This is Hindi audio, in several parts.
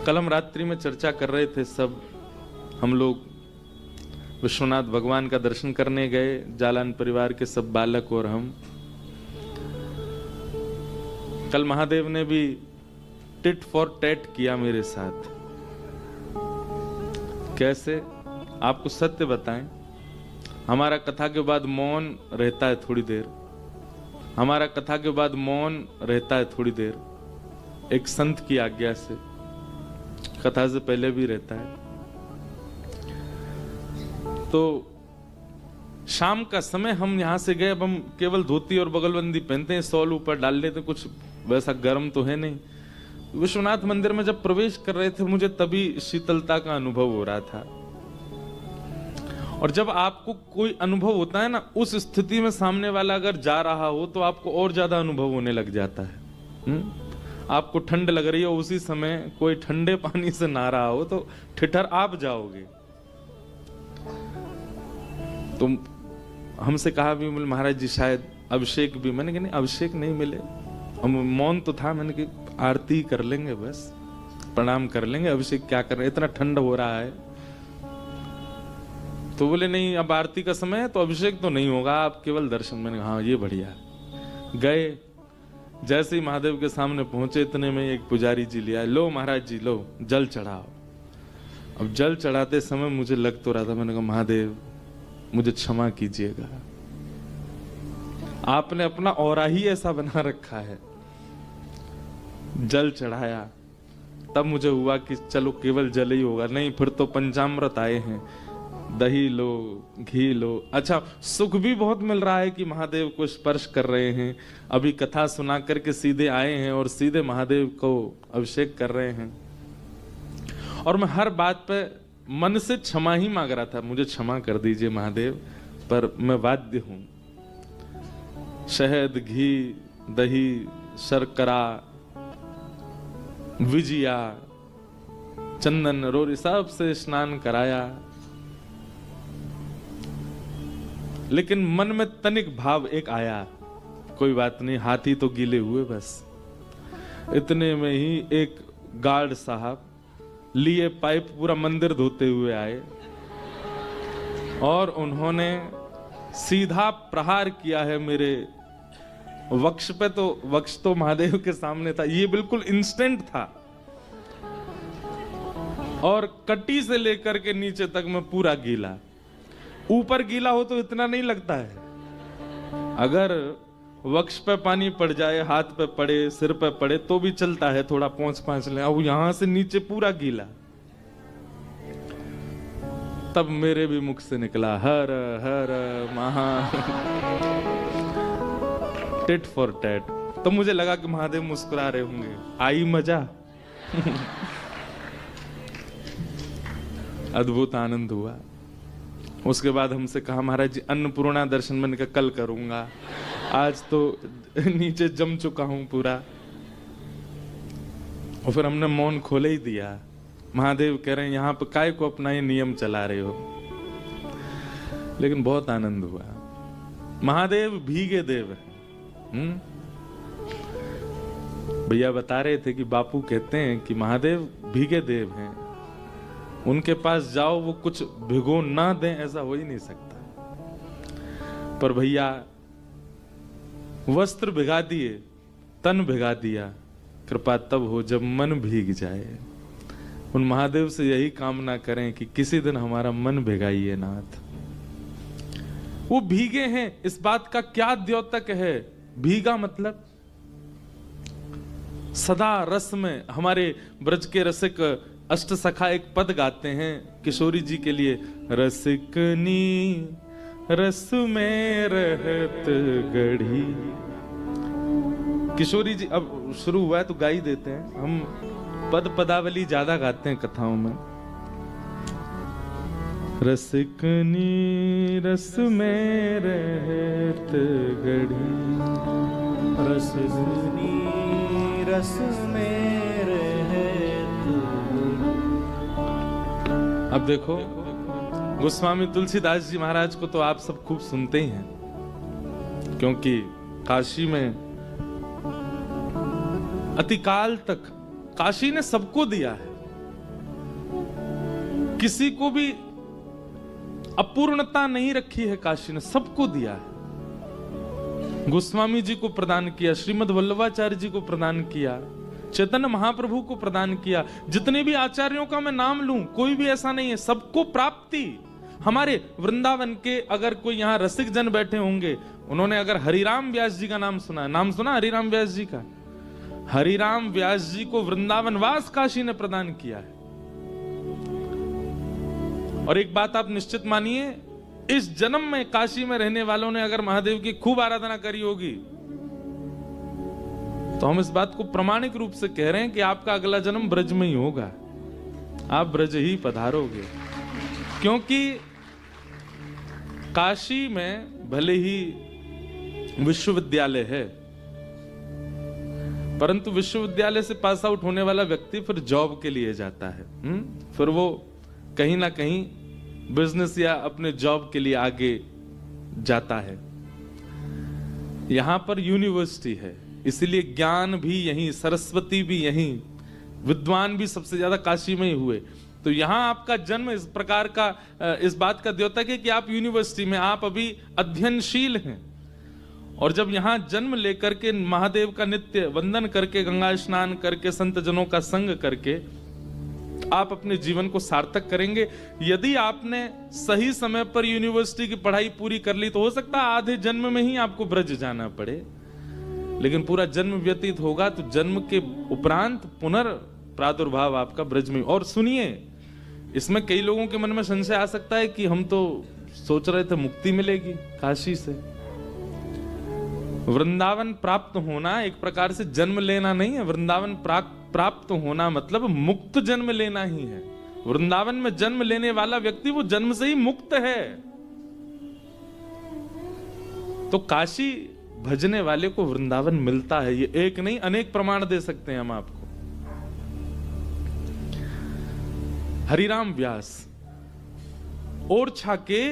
कल हम रात्रि में चर्चा कर रहे थे सब हम लोग विश्वनाथ भगवान का दर्शन करने गए, जालान परिवार के सब बालक और हम। कल महादेव ने भी टिट फॉर टैट किया मेरे साथ। कैसे? आपको सत्य बताएं, हमारा कथा के बाद मौन रहता है थोड़ी देर, हमारा कथा के बाद मौन रहता है थोड़ी देर, एक संत की आज्ञा से, कथा से पहले भी रहता है। तो शाम का समय हम यहां से गए। अब हम केवल धोती और बगलबंदी पहनते हैं, शॉल ऊपर डाल लेते, कुछ वैसा गर्म तो है नहीं। विश्वनाथ मंदिर में जब प्रवेश कर रहे थे मुझे तभी शीतलता का अनुभव हो रहा था। और जब आपको कोई अनुभव होता है ना, उस स्थिति में सामने वाला अगर जा रहा हो तो आपको और ज्यादा अनुभव होने लग जाता है। आपको ठंड लग रही हो, उसी समय कोई ठंडे पानी से नहा रहा हो तो ठिठर आप जाओगे। तो हमसे कहा भी महाराज जी शायद अभिषेक भी, मैंने कहा नहीं अभिषेक नहीं मिले, हम मौन तो था, मैंने कहा आरती कर लेंगे, बस प्रणाम कर लेंगे, अभिषेक क्या कर रहे हैं, इतना ठंड हो रहा है। तो बोले नहीं अब आरती का समय है तो अभिषेक तो नहीं होगा, आप केवल दर्शन। मैंने कहा हाँ ये बढ़िया। गए, जैसे ही महादेव के सामने पहुंचे इतने में एक पुजारी जी लिया, लो महाराज जी लो जल चढ़ाओ। अब जल चढ़ाते समय मुझे लग तो रहा था, मैंने कहा महादेव मुझे क्षमा कीजिएगा, आपने अपना औरा ही ऐसा बना रखा है। जल चढ़ाया तब मुझे हुआ कि चलो केवल जल ही होगा, नहीं फिर तो पंचामृत आए हैं, दही लो घी लो। अच्छा सुख भी बहुत मिल रहा है कि महादेव को स्पर्श कर रहे हैं, अभी कथा सुना करके सीधे आए हैं और सीधे महादेव को अभिषेक कर रहे हैं। और मैं हर बात पे मन से क्षमा ही मांग रहा था, मुझे क्षमा कर दीजिए महादेव, पर मैं बाध्य हूं। शहद घी दही शर्करा विजिया चंदन रोरी सब से स्नान कराया, लेकिन मन में तनिक भाव एक आया, कोई बात नहीं हाथी तो गीले हुए बस। इतने में ही एक गार्ड साहब लिए पाइप पूरा मंदिर धोते हुए आए और उन्होंने सीधा प्रहार किया है मेरे वक्ष पे। तो वक्ष तो महादेव के सामने था, ये बिल्कुल इंस्टेंट था, और कटी से लेकर के नीचे तक मैं पूरा गीला। ऊपर गीला हो तो इतना नहीं लगता है, अगर वक्ष पे पानी पड़ जाए, हाथ पे पड़े, सिर पे पड़े तो भी चलता है, थोड़ा पोंछ ले। अब यहां से नीचे पूरा गीला। तब मेरे भी मुख से निकला हर हर महा टिट फॉर टैट। तो मुझे लगा कि महादेव मुस्कुरा रहे होंगे, आई मजा। अद्भुत आनंद हुआ। उसके बाद हमसे कहा महाराज जी अन्नपूर्णा दर्शन, मैंने कहा कल करूंगा, आज तो नीचे जम चुका हूं पूरा। और फिर हमने मौन खोले ही दिया। महादेव कह रहे हैं यहाँ पे काय को अपना ये नियम चला रहे हो, लेकिन बहुत आनंद हुआ। महादेव भीगे देव है। भैया बता रहे थे कि बापू कहते हैं कि महादेव भीगे देव हैं, उनके पास जाओ वो कुछ भिगो ना दें ऐसा हो ही नहीं सकता। पर भैया वस्त्र भिगा दिए, तन भिगा दिया, कृपा तब हो जब मन भीग जाए। उन महादेव से यही कामना करें कि किसी दिन हमारा मन भिगाइए नाथ। वो भीगे हैं, इस बात का क्या द्योतक है? भीगा मतलब सदा रस में। हमारे ब्रज के रसिक अष्ट सखा एक पद गाते हैं किशोरी जी के लिए, रसिकनी रस में रहत गढ़ी। किशोरी जी अब शुरू हुआ है तो गा ही देते हैं, हम पद पदावली ज्यादा गाते हैं कथाओं में। रसिकनी रस में रहत गढ़ी, रसिकनी रस में रहत गढ़ी। अब देखो गोस्वामी तुलसीदास जी महाराज को तो आप सब खूब सुनते ही हैं, क्योंकि काशी में अतिकाल तक काशी ने सबको दिया है। किसी को भी अपूर्णता नहीं रखी है, काशी ने सबको दिया है। गोस्वामी जी को प्रदान किया, श्रीमद् वल्लभाचार्य जी को प्रदान किया, चैतन्य महाप्रभु को प्रदान किया। जितने भी आचार्यों का मैं नाम लूं, कोई भी ऐसा नहीं है, सबको प्राप्ति। हमारे वृंदावन के अगर कोई यहाँ रसिक जन बैठे होंगे, उन्होंने अगर हरिराम व्यास जी का नाम सुना है, नाम सुना हरिराम व्यास जी का? हरिराम व्यास जी को वृंदावन वास काशी ने प्रदान किया है। और एक बात आप निश्चित मानिए, इस जन्म में काशी में रहने वालों ने अगर महादेव की खूब आराधना करी होगी, तो हम इस बात को प्रामाणिक रूप से कह रहे हैं कि आपका अगला जन्म ब्रज में ही होगा, आप ब्रज ही पधारोगे। क्योंकि काशी में भले ही विश्वविद्यालय है, परंतु विश्वविद्यालय से पास आउट होने वाला व्यक्ति फिर जॉब के लिए जाता है। फिर वो कहीं ना कहीं बिजनेस या अपने जॉब के लिए आगे जाता है। यहां पर यूनिवर्सिटी है, इसलिए ज्ञान भी यहीं, सरस्वती भी यहीं, विद्वान भी सबसे ज्यादा काशी में ही हुए। तो यहां आपका जन्म इस प्रकार का, इस बात का द्योतक है कि आप यूनिवर्सिटी में, आप अभी अध्ययनशील हैं। और जब यहां जन्म लेकर के महादेव का नित्य वंदन करके, गंगा स्नान करके, संत जनों का संग करके आप अपने जीवन को सार्थक करेंगे। यदि आपने सही समय पर यूनिवर्सिटी की पढ़ाई पूरी कर ली, तो हो सकता है आधे जन्म में ही आपको ब्रज जाना पड़े, लेकिन पूरा जन्म व्यतीत होगा तो जन्म के उपरांत पुनर्प्रादुर्भाव आपका ब्रज में। और सुनिए, इसमें कई लोगों के मन में संशय आ सकता है कि हम तो सोच रहे थे मुक्ति मिलेगी काशी से। वृंदावन प्राप्त होना एक प्रकार से जन्म लेना नहीं है। वृंदावन प्राप्त होना मतलब मुक्त जन्म लेना ही है। वृंदावन में जन्म लेने वाला व्यक्ति वो जन्म से ही मुक्त है। तो काशी भजने वाले को वृंदावन मिलता है, ये एक नहीं अनेक प्रमाण दे सकते हैं हम आपको। हरिराम व्यास ओरछा के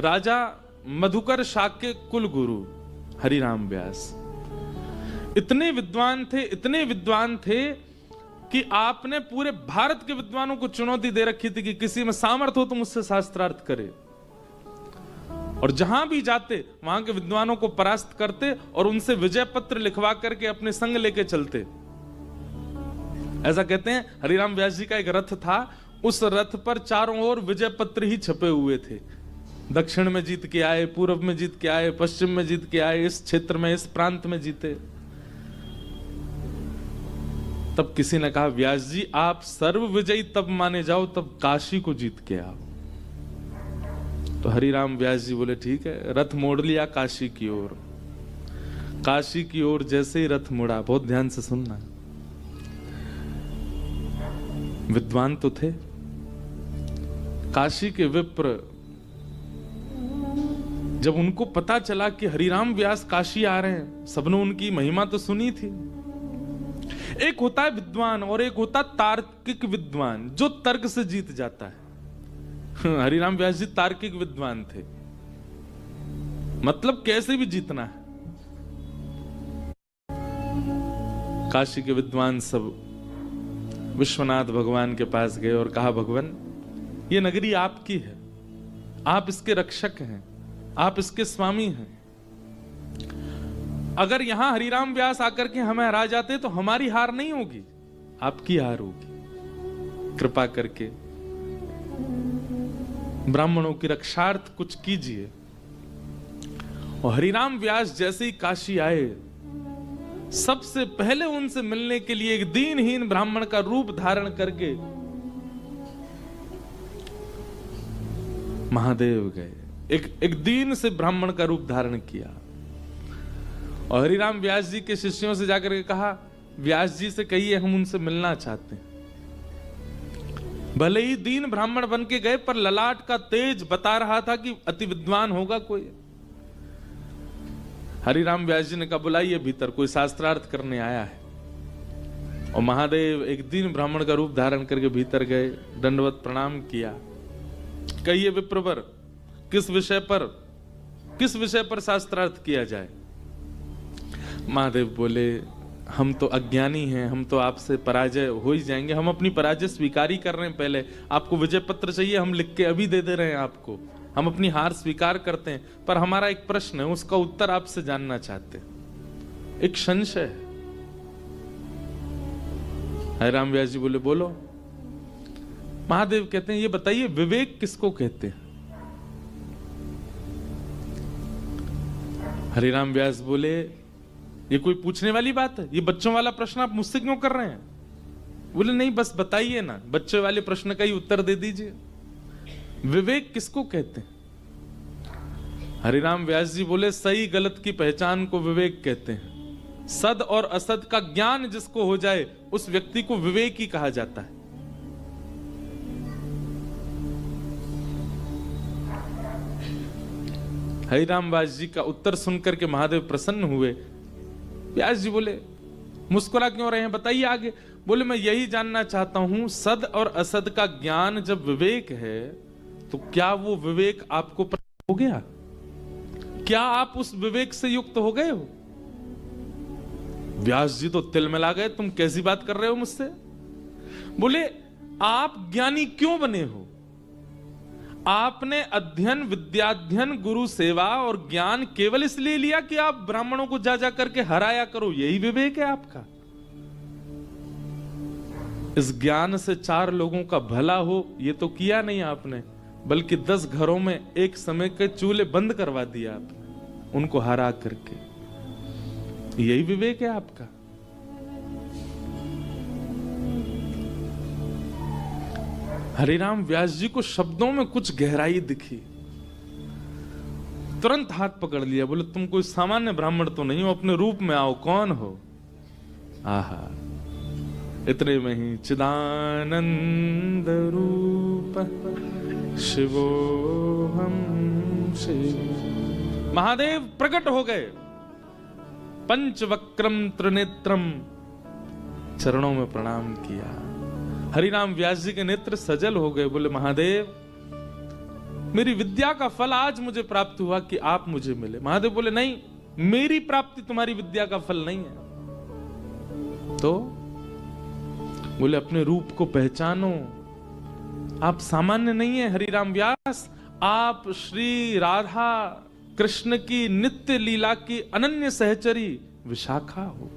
राजा मधुकर शाक्य कुल गुरु हरिराम व्यास इतने विद्वान थे, इतने विद्वान थे कि आपने पूरे भारत के विद्वानों को चुनौती दे रखी थी कि किसी में सामर्थ्य हो तो मुझसे शास्त्रार्थ करे। और जहां भी जाते वहां के विद्वानों को परास्त करते और उनसे विजय पत्र लिखवा करके अपने संग लेके चलते। ऐसा कहते हैं, हरिराम व्यास जी का एक रथ था, उस रथ पर चारों ओर विजय पत्र ही छपे हुए थे। दक्षिण में जीत के आए, पूर्व में जीत के आए, पश्चिम में जीत के आए, इस क्षेत्र में, इस प्रांत में जीते। तब किसी ने कहा, व्यास जी आप सर्व विजयी तब माने जाओ तब काशी को जीत के आओ। तो हरिराम व्यास जी बोले ठीक है, रथ मोड़ लिया काशी की ओर। काशी की ओर जैसे ही रथ मुड़ा, बहुत ध्यान से सुनना, विद्वान तो थे, काशी के विप्र जब उनको पता चला कि हरिराम व्यास काशी आ रहे हैं, सबने उनकी महिमा तो सुनी थी। एक होता है विद्वान और एक होता तार्किक विद्वान जो तर्क से जीत जाता है। हरिराम व्यास जी तार्किक विद्वान थे, मतलब कैसे भी जीतना है। काशी के विद्वान सब विश्वनाथ भगवान के पास गए और कहा, भगवान ये नगरी आपकी है, आप इसके रक्षक हैं, आप इसके स्वामी हैं। अगर यहां हरिराम व्यास आकर के हमें हरा जाते तो हमारी हार नहीं होगी, आपकी हार होगी। कृपा करके ब्राह्मणों की रक्षार्थ कुछ कीजिए। और हरिराम व्यास जैसे ही काशी आए, सबसे पहले उनसे मिलने के लिए एक दीनहीन ब्राह्मण का रूप धारण करके महादेव गए। एक दीन से ब्राह्मण का रूप धारण किया और हरिराम व्यास जी के शिष्यों से जाकर के कहा, व्यास जी से कहिए हम उनसे मिलना चाहते हैं। भले ही दीन ब्राह्मण बन के गए, पर ललाट का तेज बता रहा था कि अति विद्वान होगा कोई। हरिराम व्यास जी ने कहा, बुलाइए भीतर, कोई शास्त्रार्थ करने आया है। और महादेव एक दीन ब्राह्मण का रूप धारण करके भीतर गए, दंडवत प्रणाम किया। कहिए विप्रवर, किस विषय पर शास्त्रार्थ किया जाए? महादेव बोले, हम तो अज्ञानी हैं, हम तो आपसे पराजय हो ही जाएंगे। हम अपनी पराजय स्वीकार ही कर रहे हैं। पहले आपको विजय पत्र चाहिए, हम लिख के अभी दे दे रहे हैं आपको। हम अपनी हार स्वीकार करते हैं, पर हमारा एक प्रश्न है, उसका उत्तर आपसे जानना चाहते हैं। एक संशय है। हरिराम व्यास जी बोले बोलो। महादेव कहते हैं ये बताइए विवेक किसको कहते हैं? हरिराम व्यास बोले ये कोई पूछने वाली बात है? ये बच्चों वाला प्रश्न आप मुझसे क्यों कर रहे हैं? बोले नहीं, बस बताइए ना, बच्चे वाले प्रश्न का ही उत्तर दे दीजिए। विवेक किसको कहते हैं? हरिराम व्यास जी बोले सही गलत की पहचान को विवेक कहते हैं। सद और असद का ज्ञान जिसको हो जाए उस व्यक्ति को विवेक ही कहा जाता है। हरिराम व्यास जी का उत्तर सुनकर के महादेव प्रसन्न हुए। व्यास जी बोले मुस्कुरा क्यों रहे हैं, बताइए आगे। बोले मैं यही जानना चाहता हूं, सद और असद का ज्ञान जब विवेक है तो क्या वो विवेक आपको प्राप्त हो गया? क्या आप उस विवेक से युक्त हो गए हो? व्यास जी तो तिल मिला गए, तुम कैसी बात कर रहे हो मुझसे? बोले आप ज्ञानी क्यों बने हो? आपने अध्ययन, विद्याध्ययन, गुरु सेवा और ज्ञान केवल इसलिए लिया कि आप ब्राह्मणों को जा जा करके हराया करो, यही विवेक है आपका? इस ज्ञान से 4 लोगों का भला हो ये तो किया नहीं आपने, बल्कि 10 घरों में एक समय के चूल्हे बंद करवा दिया आपने उनको हरा करके। यही विवेक है आपका? हरिराम व्यास जी को शब्दों में कुछ गहराई दिखी, तुरंत हाथ पकड़ लिया। बोले तुम कोई सामान्य ब्राह्मण तो नहीं हो, अपने रूप में आओ, कौन हो? आहा, इतने में ही चिदानंद रूप शिवोहम शिव, महादेव प्रकट हो गए। पंचवक्रम त्रिनेत्रम, चरणों में प्रणाम किया। हरिराम व्यास जी के नेत्र सजल हो गए। बोले महादेव मेरी विद्या का फल आज मुझे प्राप्त हुआ कि आप मुझे मिले। महादेव बोले नहीं, मेरी प्राप्ति तुम्हारी विद्या का फल नहीं है। तो बोले अपने रूप को पहचानो, आप सामान्य नहीं है हरिराम व्यास, आप श्री राधा कृष्ण की नित्य लीला की अनन्य सहचरी विशाखा हो।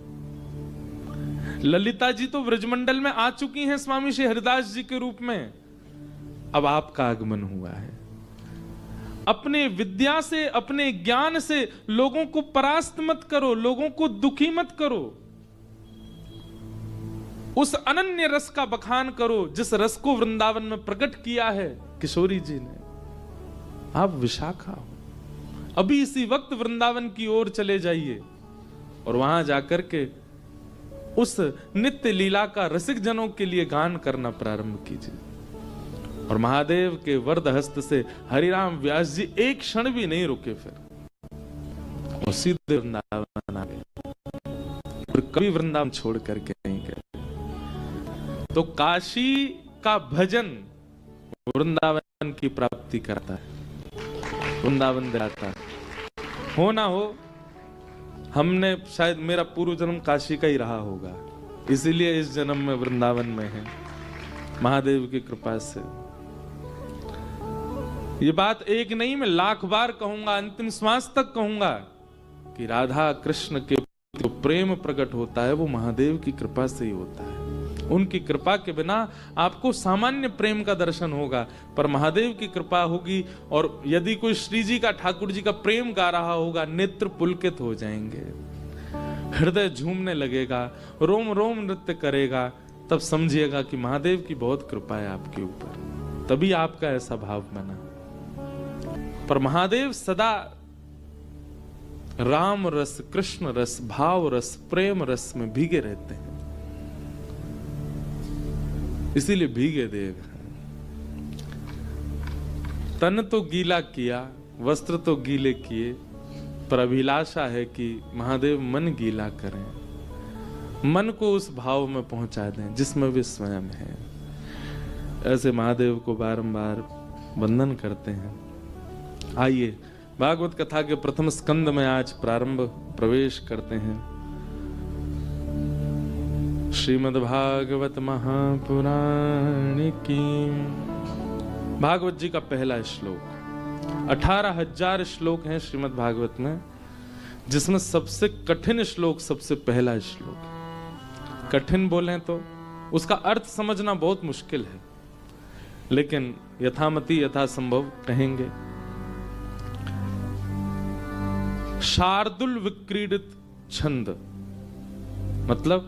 ललिता जी तो ब्रजमंडल में आ चुकी हैं स्वामी श्री हरिदास जी के रूप में, अब आपका आगमन हुआ है। अपने विद्या से, अपने ज्ञान से लोगों को परास्त मत करो, लोगों को दुखी मत करो। उस अनन्य रस का बखान करो जिस रस को वृंदावन में प्रकट किया है किशोरी जी ने। आप विशाखा हो। अभी इसी वक्त वृंदावन की ओर चले जाइए और वहां जाकर के उस नित्य लीला का रसिक जनों के लिए गान करना प्रारंभ कीजिए। और महादेव के वरद हस्त से हरिराम व्यास जी एक क्षण भी नहीं रुके, फिर और सीधे वृंदावन आ गए और कभी वृंदावन छोड़ करके नहीं गए। तो काशी का भजन वृंदावन की प्राप्ति करता है, वृंदावन दिलाता है। हो ना हो, हमने शायद, मेरा पूर्व जन्म काशी का ही रहा होगा, इसीलिए इस जन्म में वृंदावन में है, महादेव की कृपा से। ये बात एक नहीं, मैं लाख बार कहूंगा, अंतिम श्वास तक कहूंगा कि राधा कृष्ण के जो प्रेम प्रकट होता है वो महादेव की कृपा से ही होता है। उनकी कृपा के बिना आपको सामान्य प्रेम का दर्शन होगा, पर महादेव की कृपा होगी। और यदि कोई श्री जी का, ठाकुर जी का प्रेम गा रहा होगा, नेत्र पुलकित हो जाएंगे, हृदय झूमने लगेगा, रोम रोम नृत्य करेगा, तब समझिएगा कि महादेव की बहुत कृपा है आपके ऊपर, तभी आपका ऐसा भाव बना। पर महादेव सदा राम रस, कृष्ण रस, भाव रस, प्रेम रस में भीगे रहते हैं, इसीलिए भीगे देव। तन तो गीला किया, वस्त्र तो गीले किए, पर अभिलाषा है कि महादेव मन गीला करें, मन को उस भाव में पहुंचा दें जिसमें वे स्वयं है। ऐसे महादेव को बारंबार वंदन करते हैं। आइए भागवत कथा के प्रथम स्कंद में आज प्रवेश करते हैं। श्रीमद्भागवत महापुराण की। भागवत जी का पहला श्लोक। 18,000 श्लोक हैं श्रीमद् भागवत में, जिसमें सबसे कठिन श्लोक सबसे पहला श्लोक। कठिन बोलें तो उसका अर्थ समझना बहुत मुश्किल है, लेकिन यथामति यथासंभव कहेंगे। शार्दुल विक्रीडित छंद, मतलब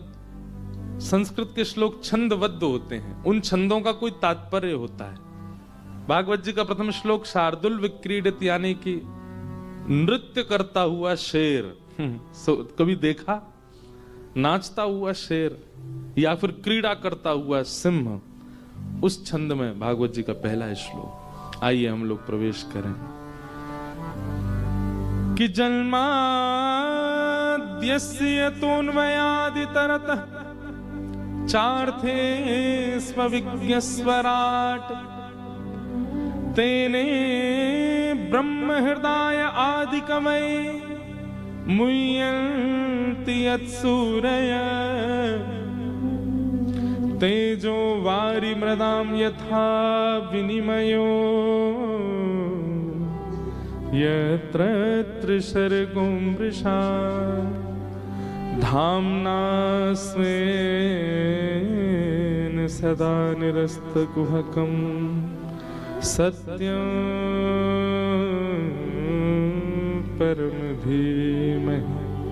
संस्कृत के श्लोक छंदबद्ध होते हैं, उन छंदों का कोई तात्पर्य होता है। भागवत जी का प्रथम श्लोक शार्दुल विक्रीडित यानी कि नृत्य करता हुआ शेर। कभी देखा नाचता हुआ शेर या फिर क्रीड़ा करता हुआ सिंह, उस छंद में भागवत जी का पहला श्लोक। आइए हम लोग प्रवेश करें। कि जन्माद्यस्य तोन्मयादितरतः चार्थे स्वविज्ञस्वराट् तेने ब्रह्म हृदय आदिकवये मुह्यन्ति यत्सूरयः तेजो वारि मृदां यथा विनिमयो यत्र त्रिसर्गो मृषा धाम्ना स्वेन सदा निरस्तकुहकं सत्यं परम धीमहि।